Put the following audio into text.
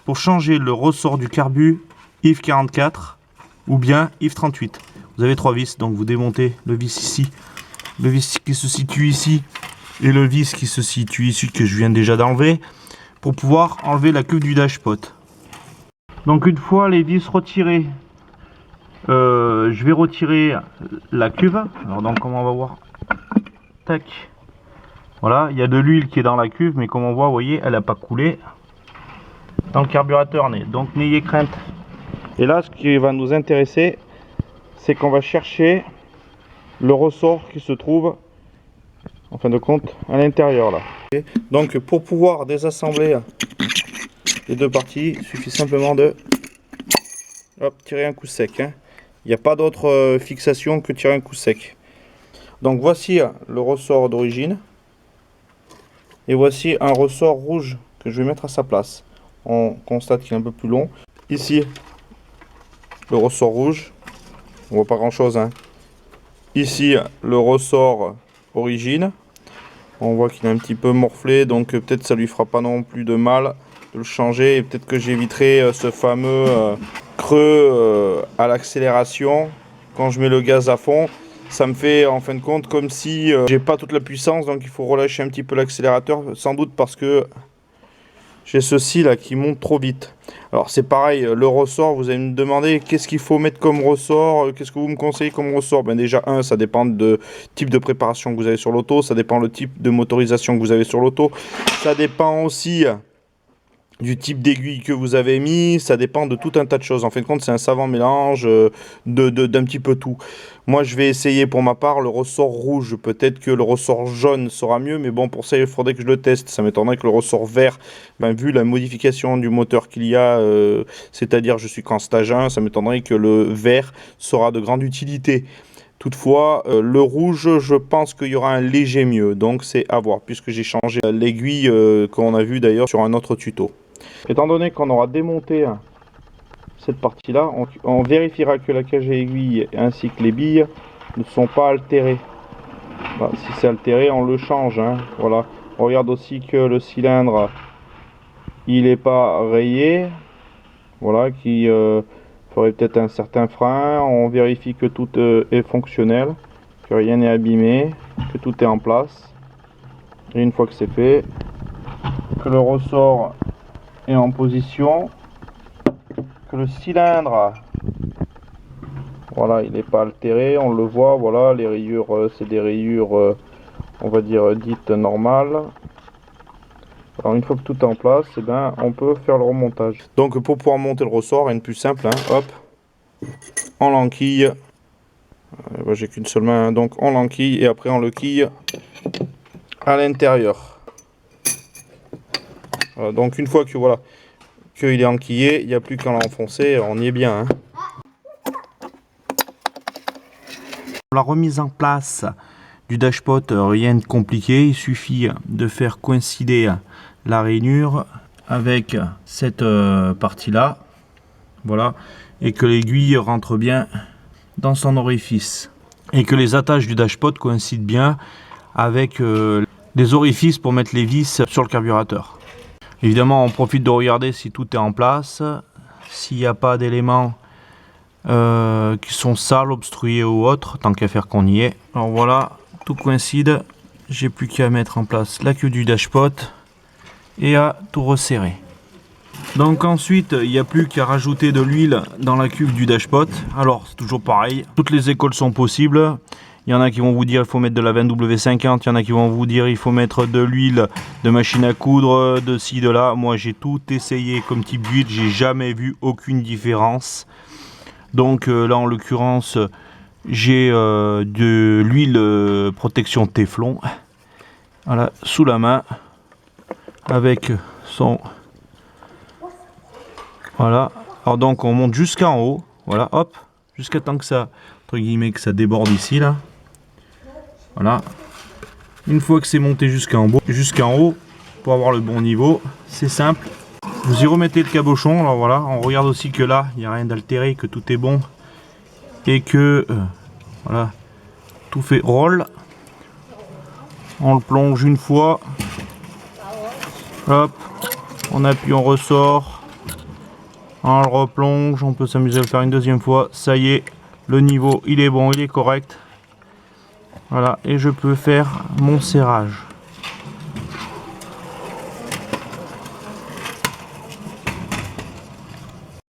pour changer le ressort du carbu IF 44 ou bien IF 38. Vous avez 3 vis, donc vous démontez le vis ici, le vis qui se situe ici et le vis qui se situe ici que je viens déjà d'enlever pour pouvoir enlever la cuve du dashpot. Donc une fois les vis retirées, je vais retirer la cuve. Alors donc comme on va voir, tac, voilà, il y a de l'huile qui est dans la cuve, mais comme on voit, vous voyez, elle n'a pas coulé dans le carburateur. Donc n'ayez crainte. Et là, ce qui va nous intéresser, c'est qu'on va chercher le ressort qui se trouve, en fin de compte, à l'intérieur là. Donc pour pouvoir désassembler les deux parties, il suffit simplement de tirer un coup sec. Il n'y a pas d'autre fixation que tirer un coup sec. Donc voici le ressort d'origine. Et voici un ressort rouge que je vais mettre à sa place. On constate qu'il est un peu plus long. Ici, le ressort rouge. On voit pas grand chose. Ici, le ressort origine. On voit qu'il est un petit peu morflé. Donc peut-être ça lui fera pas non plus de mal de le changer. Et peut-être que j'éviterai ce fameux creux à l'accélération quand je mets le gaz à fond. Ça me fait en fin de compte comme si j'ai pas toute la puissance, donc il faut relâcher un petit peu l'accélérateur, sans doute parce que j'ai ceci là qui monte trop vite. Alors c'est pareil, le ressort, vous allez me demander qu'est-ce qu'il faut mettre comme ressort, qu'est-ce que vous me conseillez comme ressort. Ben déjà ça dépend de type de préparation que vous avez sur l'auto, ça dépend le type de motorisation que vous avez sur l'auto, ça dépend aussi du type d'aiguille que vous avez mis, ça dépend de tout un tas de choses. En fin de compte, c'est un savant mélange d'un petit peu tout. Moi, je vais essayer pour ma part le ressort rouge. Peut-être que le ressort jaune sera mieux, mais bon, pour ça, il faudrait que je le teste. Ça m'étonnerait que le ressort vert, vu la modification du moteur qu'il y a, c'est-à-dire je suis qu'en stage 1, ça m'étonnerait que le vert sera de grande utilité. Toutefois, le rouge, je pense qu'il y aura un léger mieux, donc c'est à voir, puisque j'ai changé l'aiguille qu'on a vu d'ailleurs sur un autre tuto. Étant donné qu'on aura démonté cette partie-là, on vérifiera que la cage à aiguille ainsi que les billes ne sont pas altérées. Voilà, si c'est altéré, on le change. Voilà. On regarde aussi que le cylindre, il n'est pas rayé. Voilà, qui ferait peut-être un certain frein. On vérifie que tout est fonctionnel, que rien n'est abîmé, que tout est en place. Et une fois que c'est fait, que le ressort est en position, que le cylindre, voilà, il n'est pas altéré, on le voit, voilà, les rayures, c'est des rayures, on va dire, dites normales. Alors une fois que tout est en place, on peut faire le remontage. Donc pour pouvoir monter le ressort, rien de plus simple, hop, en lenquille, j'ai qu'une seule main, donc on l'enquille et après on le quille à l'intérieur. Donc une fois que voilà qu'il est enquillé, il n'y a plus qu'à l'enfoncer, on y est bien. La remise en place du dashpot, rien de compliqué, il suffit de faire coïncider la rainure avec cette partie là, voilà, et que l'aiguille rentre bien dans son orifice et que les attaches du dashpot coïncident bien avec les orifices pour mettre les vis sur le carburateur. Évidemment, on profite de regarder si tout est en place, s'il n'y a pas d'éléments qui sont sales, obstrués ou autres, tant qu'à faire qu'on y est. Alors voilà, tout coïncide, j'ai plus qu'à mettre en place la queue du dashpot et à tout resserrer. Donc ensuite, il n'y a plus qu'à rajouter de l'huile dans la cuve du dashpot. Alors c'est toujours pareil, toutes les écoles sont possibles. Il y en a qui vont vous dire il faut mettre de la 20W50, il y en a qui vont vous dire il faut mettre de l'huile de machine à coudre, de ci, de là. Moi j'ai tout essayé comme type d'huile, j'ai jamais vu aucune différence. Donc là en l'occurrence j'ai de l'huile protection Téflon, voilà, sous la main avec son... Voilà, alors donc on monte jusqu'en haut, voilà, hop, jusqu'à temps que ça, entre guillemets, que ça déborde ici là. Voilà, une fois que c'est monté jusqu'en haut, pour avoir le bon niveau, c'est simple. Vous y remettez le cabochon, alors voilà, on regarde aussi que là, il n'y a rien d'altéré, que tout est bon. Et que, voilà, tout fait roll. On le plonge une fois. Hop, on appuie, on ressort. On le replonge, on peut s'amuser à le faire une deuxième fois. Ça y est, le niveau il est bon, il est correct. Voilà, et je peux faire mon serrage.